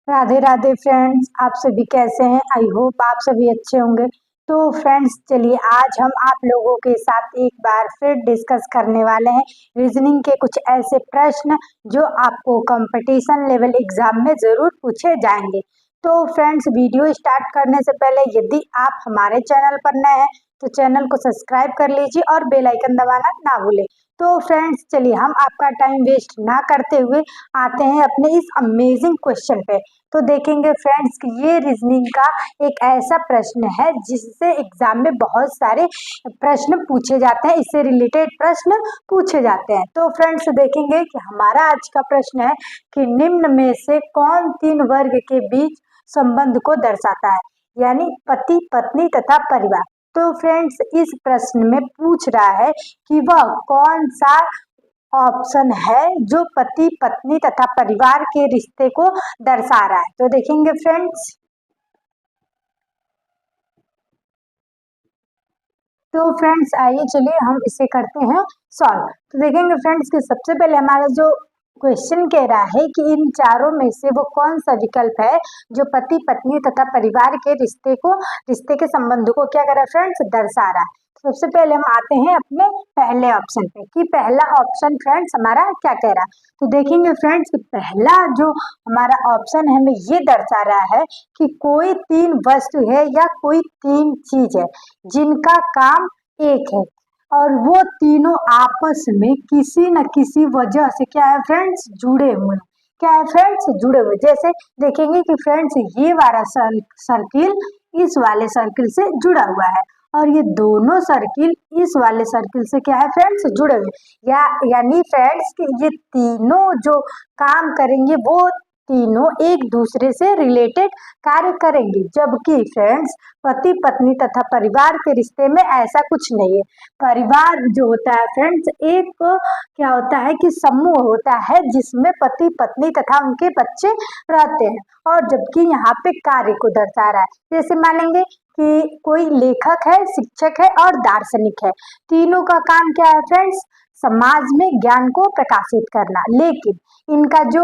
Radhe Radhe friends, आप सभी कैसे हैं। आई होप आप सभी अच्छे होंगे। तो फ्रेंड्स चलिए आज हम आप लोगों के साथ एक बार फिर डिस्कस करने वाले हैं रीजनिंग के कुछ ऐसे प्रश्न जो आपको कंपटीशन लेवल एग्जाम में ज़रूर पूछे जाएंगे। तो फ्रेंड्स वीडियो स्टार्ट करने से पहले यदि आप हमारे चैनल पर नए हैं तो चैनल को सब्सक्राइब कर लीजिए और बेल आइकन दबाना ना भूलें। तो फ्रेंड्स चलिए हम आपका टाइम वेस्ट ना करते हुए आते हैं अपने इस अमेजिंग क्वेश्चन पे। तो देखेंगे फ्रेंड्स कि ये रीजनिंग का एक ऐसा प्रश्न है जिससे एग्जाम में बहुत सारे प्रश्न पूछे जाते हैं, इससे रिलेटेड प्रश्न पूछे जाते हैं। तो फ्रेंड्स देखेंगे कि हमारा आज का प्रश्न है कि निम्न में से कौन तीन वर्ग के बीच संबंध को दर्शाता है, यानी पति पत्नी तथा परिवार। तो फ्रेंड्स इस प्रश्न में पूछ रहा है कि वह कौन सा ऑप्शन है जो पति पत्नी तथा परिवार के रिश्ते को दर्शा रहा है। तो देखेंगे फ्रेंड्स, तो फ्रेंड्स आइए चलिए हम इसे करते हैं सॉल्व। तो देखेंगे फ्रेंड्स कि सबसे पहले हमारा जो क्वेश्चन कह रहा है कि इन चारों में से वो कौन सा विकल्प है जो पति पत्नी तथा परिवार के रिश्ते के संबंध को क्या कर रहा है फ्रेंड्स, दर्शा रहा है। सबसे पहले हम आते हैं अपने पहले ऑप्शन पे कि पहला ऑप्शन फ्रेंड्स हमारा क्या कह रहा है। तो देखेंगे फ्रेंड्स कि पहला जो हमारा ऑप्शन है हमें ये दर्शा रहा है कि कोई तीन वस्तु है या कोई तीन चीज है जिनका काम एक है और वो तीनों आपस में किसी न किसी वजह से क्या है फ्रेंड्स, जुड़े हुए। क्या है फ्रेंड्स, जुड़े हुए। जैसे देखेंगे कि फ्रेंड्स ये वाला सर्किल इस वाले सर्किल से जुड़ा हुआ है और ये दोनों सर्किल इस वाले सर्किल से क्या है फ्रेंड्स, जुड़े हुए। यानी फ्रेंड्स कि ये तीनों जो काम करेंगे वो तीनों एक दूसरे से रिलेटेड कार्य करेंगे, जबकि फ्रेंड्स पति पत्नी तथा परिवार के रिश्ते में ऐसा कुछ नहीं है। परिवार जो होता है फ्रेंड्स एक क्या होता है कि समूह होता है जिसमें पति पत्नी तथा उनके बच्चे रहते हैं, और जबकि यहाँ पे कार्य को दर्शा रहा है। जैसे मानेंगे कि कोई लेखक है, शिक्षक है और दार्शनिक है। तीनों का काम क्या है फ्रेंड्स, समाज में ज्ञान को प्रकाशित करना, लेकिन इनका जो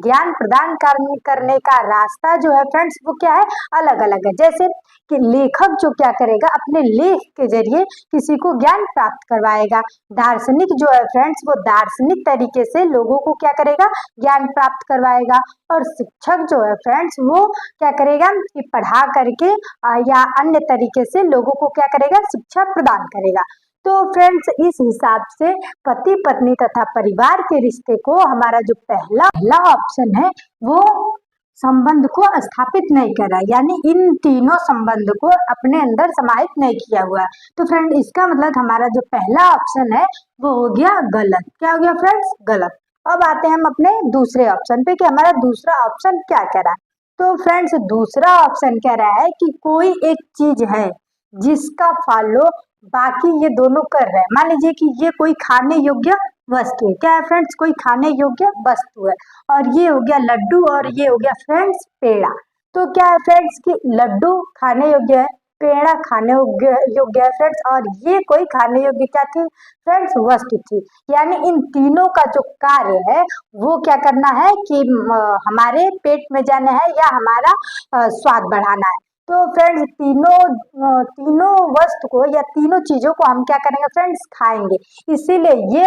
ज्ञान प्रदान करने का रास्ता जो है फ्रेंड्स वो क्या है, अलग अलग है। जैसे कि लेखक जो क्या करेगा अपने लेख के जरिए किसी को ज्ञान प्राप्त करवाएगा, दार्शनिक जो है फ्रेंड्स वो दार्शनिक तरीके से लोगों को क्या करेगा, ज्ञान प्राप्त करवाएगा, और शिक्षक जो है फ्रेंड्स वो क्या करेगा कि पढ़ा करके या अन्य तरीके से लोगों को क्या करेगा, शिक्षा प्रदान करेगा। तो फ्रेंड्स इस हिसाब से पति पत्नी तथा परिवार के रिश्ते को हमारा जो पहला ऑप्शन है वो संबंध को स्थापित नहीं कर रहा है, यानी इन तीनों संबंध को अपने अंदर समाहित नहीं किया हुआ है। तो फ्रेंड इसका मतलब हमारा जो पहला ऑप्शन है वो हो गया गलत। क्या हो गया फ्रेंड्स, गलत। अब आते हैं हम अपने दूसरे ऑप्शन पे कि हमारा दूसरा ऑप्शन क्या कह रहा है। तो फ्रेंड्स दूसरा ऑप्शन कह रहा है कि कोई एक चीज है जिसका फॉलो बाकी ये दोनों कर रहे हैं। मान लीजिए कि ये कोई खाने योग्य वस्तु है। क्या है फ्रेंड्स, कोई खाने योग्य वस्तु है, और ये हो गया लड्डू और ये हो गया फ्रेंड्स पेड़ा। तो क्या है फ्रेंड्स कि लड्डू खाने योग्य है, पेड़ा खाने योग्य है फ्रेंड्स, और ये कोई खाने योग्य क्या थी फ्रेंड्स, वस्तु थी। यानी इन तीनों का जो कार्य है वो क्या करना है कि हमारे पेट में जाना है या हमारा स्वाद बढ़ाना है। तो फ्रेंड्स तीनों वस्तु को या तीनों चीजों को हम क्या करेंगे फ्रेंड्स, खाएंगे। इसीलिए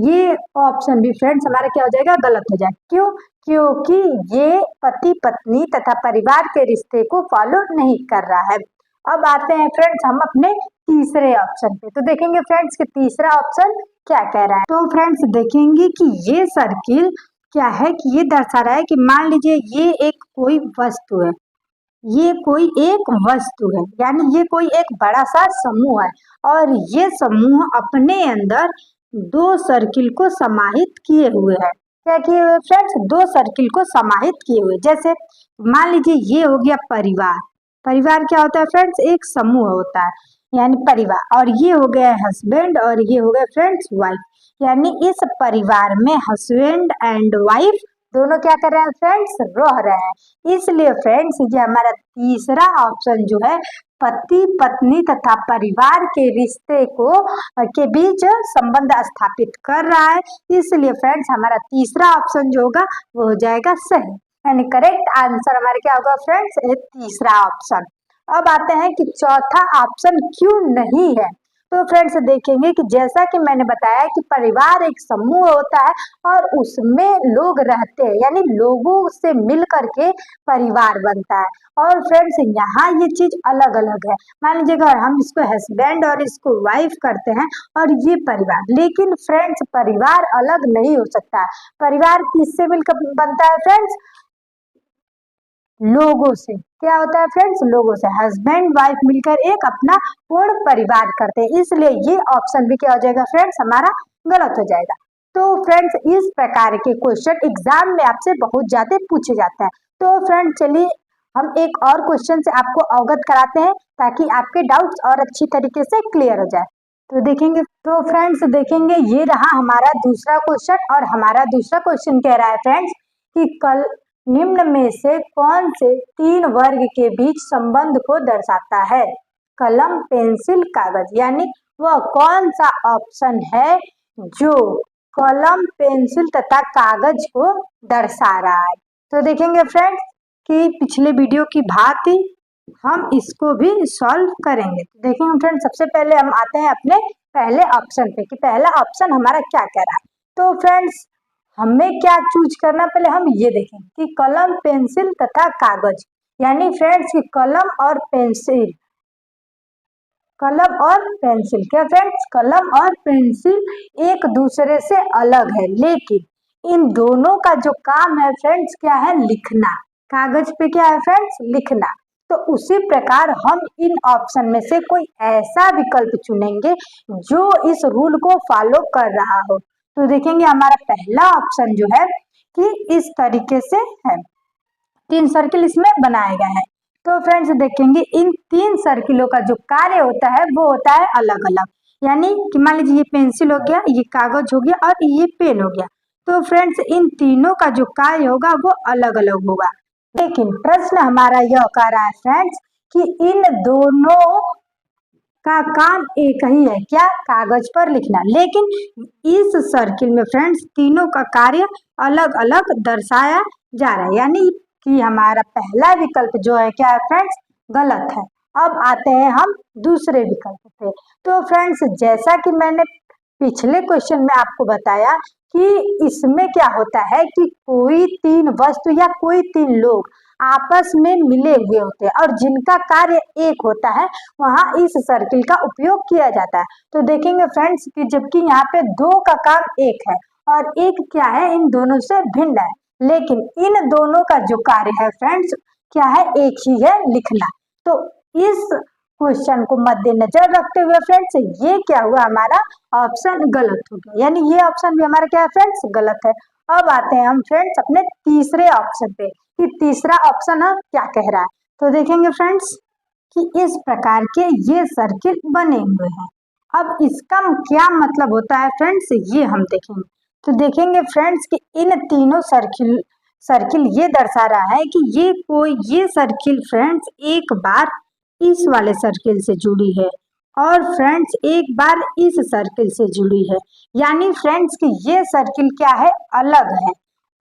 ये ऑप्शन भी फ्रेंड्स हमारा क्या हो जाएगा, गलत हो जाएगा। क्यों, क्योंकि ये पति पत्नी तथा परिवार के रिश्ते को फॉलो नहीं कर रहा है। अब आते हैं फ्रेंड्स हम अपने तीसरे ऑप्शन पे। तो देखेंगे फ्रेंड्स कि तीसरा ऑप्शन क्या कह रहा है। तो फ्रेंड्स देखेंगे कि ये सर्किल क्या है कि ये दर्शा रहा है कि मान लीजिए ये एक कोई वस्तु है, ये कोई एक वस्तु है, यानी ये कोई एक बड़ा सा समूह है, और ये समूह अपने अंदर दो सर्किल को समाहित किए हुए है। क्या किए हुए फ्रेंड्स, दो सर्किल को समाहित किए हुए। जैसे मान लीजिए ये हो गया परिवार। परिवार क्या होता है फ्रेंड्स, एक समूह होता है यानी परिवार, और ये हो गया हस्बैंड और ये हो गया फ्रेंड्स वाइफ। यानी इस परिवार में हस्बैंड एंड वाइफ दोनों क्या कर रहे हैं फ्रेंड्स, रह रहे हैं। इसलिए फ्रेंड्स ये हमारा तीसरा ऑप्शन जो है पति पत्नी तथा परिवार के रिश्ते को के बीच संबंध स्थापित कर रहा है। इसलिए फ्रेंड्स हमारा तीसरा ऑप्शन जो होगा वो हो जाएगा सही। यानी करेक्ट आंसर हमारा क्या होगा फ्रेंड्स, ये तीसरा ऑप्शन। अब आते हैं कि चौथा ऑप्शन क्यों नहीं है। तो फ्रेंड्स देखेंगे कि जैसा कि मैंने बताया कि परिवार एक समूह होता है और उसमें लोग रहते हैं, यानी लोगों से मिल करके परिवार बनता है। और फ्रेंड्स यहाँ ये चीज अलग अलग है। मान लीजिए अगर हम इसको हस्बैंड और इसको वाइफ करते हैं और ये परिवार, लेकिन फ्रेंड्स परिवार अलग नहीं हो सकता। परिवार किससे मिलकर बनता है फ्रेंड्स, लोगों से। क्या होता है फ्रेंड्स, लोगों से। हस्बैंड वाइफ मिलकर एक अपना पूर्ण परिवार करते हैं, इसलिए ये ऑप्शन भी क्या हो जाएगा फ्रेंड्स, हमारा गलत हो जाएगा। तो फ्रेंड्स इस प्रकार के क्वेश्चन एग्जाम में आपसे बहुत ज्यादा पूछे जाते हैं। तो फ्रेंड्स चलिए हम एक और क्वेश्चन से आपको अवगत कराते हैं ताकि आपके डाउट्स और अच्छी तरीके से क्लियर हो जाए। तो देखेंगे, तो फ्रेंड्स देखेंगे ये रहा हमारा दूसरा क्वेश्चन, और हमारा दूसरा क्वेश्चन कह रहा है फ्रेंड्स कि कल निम्न में से कौन से तीन वर्ग के बीच संबंध को दर्शाता है। कलम पेंसिल कागज, यानी वह कौन सा ऑप्शन है जो कलम पेंसिल तथा कागज को दर्शा रहा है। तो देखेंगे फ्रेंड्स कि पिछले वीडियो की भांति हम इसको भी सॉल्व करेंगे। तो देखेंगे फ्रेंड्स सबसे पहले हम आते हैं अपने पहले ऑप्शन पे कि पहला ऑप्शन हमारा क्या कह रहा है। तो फ्रेंड्स हमें क्या चूज करना, पहले हम ये देखें कि कलम पेंसिल तथा कागज, यानी फ्रेंड्स कि कलम और पेंसिल, कलम और पेंसिल, क्या फ्रेंड्स कलम और पेंसिल एक दूसरे से अलग है, लेकिन इन दोनों का जो काम है फ्रेंड्स क्या है, लिखना। कागज पे क्या है फ्रेंड्स, लिखना। तो उसी प्रकार हम इन ऑप्शन में से कोई ऐसा विकल्प चुनेंगे जो इस रूल को फॉलो कर रहा हो। तो देखेंगे हमारा पहला ऑप्शन जो है कि इस तरीके से है, तीन सर्किल इसमें बनाए गए हैं। तो फ्रेंड्स देखेंगे इन तीन सर्किलों का जो कार्य होता है वो होता है अलग अलग, यानी कि मान लीजिए ये पेंसिल हो गया, ये कागज हो गया और ये पेन हो गया। तो फ्रेंड्स इन तीनों का जो कार्य होगा वो अलग अलग होगा, लेकिन प्रश्न हमारा यह कह रहा है फ्रेंड्स कि इन दोनों का काम एक ही है, क्या, कागज पर लिखना। लेकिन इस सर्किल में फ्रेंड्स तीनों का कार्य अलग अलग दर्शाया जा रहा है, यानी कि हमारा पहला विकल्प जो है क्या है फ्रेंड्स, गलत है। अब आते हैं हम दूसरे विकल्प पे। तो फ्रेंड्स जैसा कि मैंने पिछले क्वेश्चन में आपको बताया कि इसमें क्या होता है कि कोई तीन वस्तु या कोई तीन लोग आपस में मिले हुए होते हैं और जिनका कार्य एक होता है, वहां इस सर्किल का उपयोग किया जाता है। तो देखेंगे फ्रेंड्स कि जबकि यहाँ पे दो का काम एक है और एक क्या है, इन दोनों से भिन्न है, लेकिन इन दोनों का जो कार्य है फ्रेंड्स क्या है, एक ही है, लिखना। तो इस क्वेश्चन को मद्देनजर रखते हुए फ्रेंड्स ये क्या हुआ, हमारा ऑप्शन गलत हो गया, यानी ये ऑप्शन भी हमारा क्या है फ्रेंड्स, गलत है। अब आते हैं हम फ्रेंड्स अपने तीसरे ऑप्शन पे कि तीसरा ऑप्शन है क्या कह रहा है। तो देखेंगे फ्रेंड्स कि इस प्रकार के ये सर्किल बने हुए हैं। अब इसका क्या मतलब होता है फ्रेंड्स, ये हम देखेंगे। तो देखेंगे फ्रेंड्स कि इन तीनों सर्किल ये दर्शा रहा है कि ये सर्किल फ्रेंड्स एक बार इस वाले सर्किल से जुड़ी है और फ्रेंड्स एक बार इस सर्किल से जुड़ी है, यानी फ्रेंड्स कि ये सर्किल क्या है, अलग है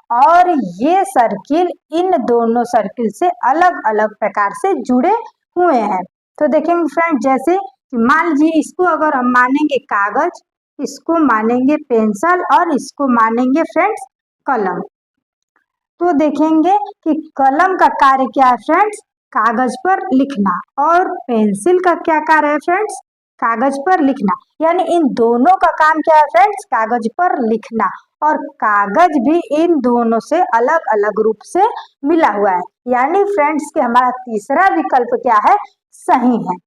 और ये सर्किल इन दोनों सर्किल से अलग अलग प्रकार से जुड़े हुए हैं। तो देखेंगे फ्रेंड्स जैसे मान लीजिए इसको अगर हम मानेंगे कागज, इसको मानेंगे पेंसिल और इसको मानेंगे फ्रेंड्स कलम। तो देखेंगे कि कलम का कार्य क्या है फ्रेंड्स, कागज पर लिखना, और पेंसिल का क्या कार्य है फ्रेंड्स, कागज पर लिखना। यानी इन दोनों का काम क्या है फ्रेंड्स, कागज पर लिखना, और कागज भी इन दोनों से अलग अलग रूप से मिला हुआ है, यानी फ्रेंड्स कि हमारा तीसरा विकल्प क्या है, सही है।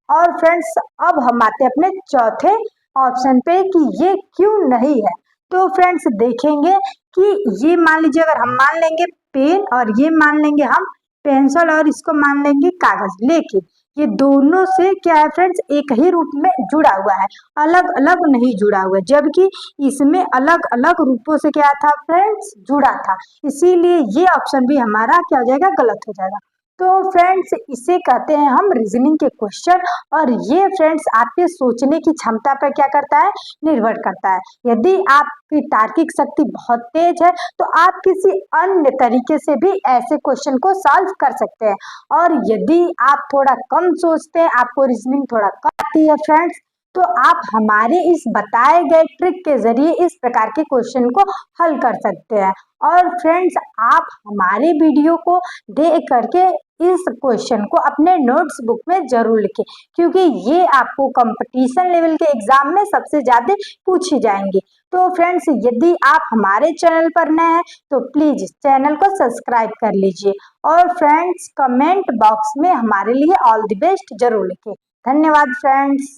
और फ्रेंड्स अब हम आते हैं अपने चौथे ऑप्शन पे कि ये क्यों नहीं है। तो फ्रेंड्स देखेंगे कि ये मान लीजिए अगर हम मान लेंगे पेन और ये मान लेंगे हम पेंसिल और इसको मान लेंगे कागज, लेकिन ये दोनों से क्या है फ्रेंड्स, एक ही रूप में जुड़ा हुआ है, अलग अलग नहीं जुड़ा हुआ है, जबकि इसमें अलग अलग रूपों से क्या था फ्रेंड्स, जुड़ा था। इसीलिए ये ऑप्शन भी हमारा क्या हो जाएगा, गलत हो जाएगा। तो फ्रेंड्स इसे कहते हैं हम रीजनिंग के क्वेश्चन। और ये फ्रेंड्स आपके सोचने की क्षमता पर क्या करता है, निर्भर करता है। यदि आपकी तार्किक शक्ति बहुत तेज है तो आप किसी अन्य तरीके से भी ऐसे क्वेश्चन को सॉल्व कर सकते हैं। और यदि आप थोड़ा कम सोचते हैं, आपको रीजनिंग थोड़ा कम आती है फ्रेंड्स, तो आप हमारे इस बताए गए ट्रिक के जरिए इस प्रकार के क्वेश्चन को हल कर सकते हैं। और फ्रेंड्स आप हमारे वीडियो को देख करके इस क्वेश्चन को अपने नोट्स बुक में जरूर लिखें, क्योंकि ये आपको कंपटीशन लेवल के एग्जाम में सबसे ज्यादा पूछी जाएंगी। तो फ्रेंड्स यदि आप हमारे चैनल पर नए हैं तो प्लीज चैनल को सब्सक्राइब कर लीजिए। और फ्रेंड्स कमेंट बॉक्स में हमारे लिए ऑल द बेस्ट जरूर लिखें। धन्यवाद फ्रेंड्स।